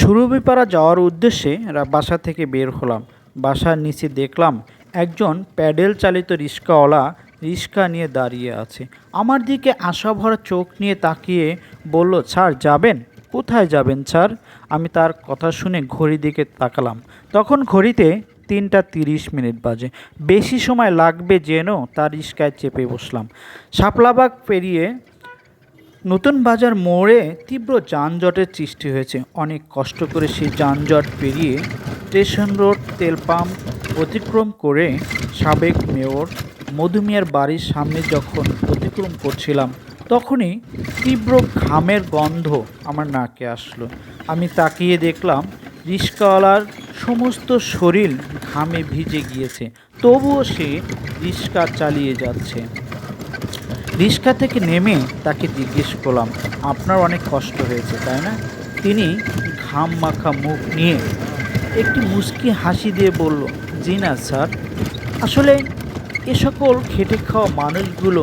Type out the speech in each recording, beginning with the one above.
সুরভিপাড়া যাওয়ার উদ্দেশ্যে বাসা থেকে বের হলাম। বাসার নিচে দেখলাম একজন প্যাডেল চালিত রিক্সাওয়ালা রিক্সা নিয়ে দাঁড়িয়ে আছে। আমার দিকে আশাভরা চোখ নিয়ে তাকিয়ে বলল, স্যার যাবেন? কোথায় যাবেন স্যার? আমি তার কথা শুনে ঘড়ির দিকে তাকালাম। তখন ঘড়িতে 3টা 30 মিনিট বাজে। বেশি সময় লাগবে যেন তার রিক্সায় চেপে বসলাম। শাপলাবাগ পেরিয়ে নতুন বাজার মোড়ে তীব্র যানজটের সৃষ্টি হয়েছে। অনেক কষ্ট করে সেই যানজট পেরিয়ে স্টেশন রোড তেল পাম্প অতিক্রম করে সাবেক মেয়র মধু মিয়ার বাড়ির সামনে যখন অতিক্রম করছিলাম, তখনই তীব্র ঘামের গন্ধ আমার নাকে আসলো। আমি তাকিয়ে দেখলাম রিক্সাওয়ালার সমস্ত শরীর ঘামে ভিজে গিয়েছে, তবুও সে রিক্সা চালিয়ে যাচ্ছে। রিক্সা থেকে নেমে তাকে জিজ্ঞেস করলাম, আপনার অনেক কষ্ট হয়েছে তাই না? তিনি ঘাম মাখা মুখ নিয়ে একটি মুচকি হাসি দিয়ে বলল, জি না স্যার, আসলে এ সকল খেটে খাওয়া মানুষগুলো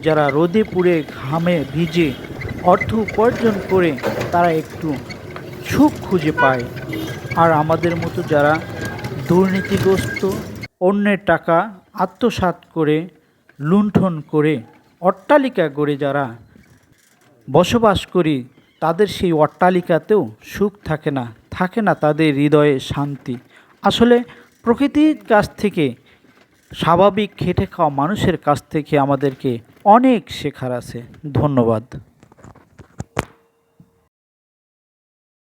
যারা রোদে পুড়ে ঘামে ভিজে অর্থ উপার্জন করে তারা একটু সুখ খুঁজে পায়, আর আমাদের মতো যারা দুর্নীতিগ্রস্ত, অন্যের টাকা আত্মসাৎ করে লুণ্ঠন করে অট্টালিকা গড়ে যারা বসবাস করি, তাদের সেই অট্টালিকাতেও সুখ থাকে না, থাকে না তাদের হৃদয়ে শান্তি। আসলে প্রকৃতির কাছ থেকে, স্বাভাবিক খেটে খাওয়া মানুষের কাছ থেকে আমাদেরকে অনেক শেখার আছে। ধন্যবাদ।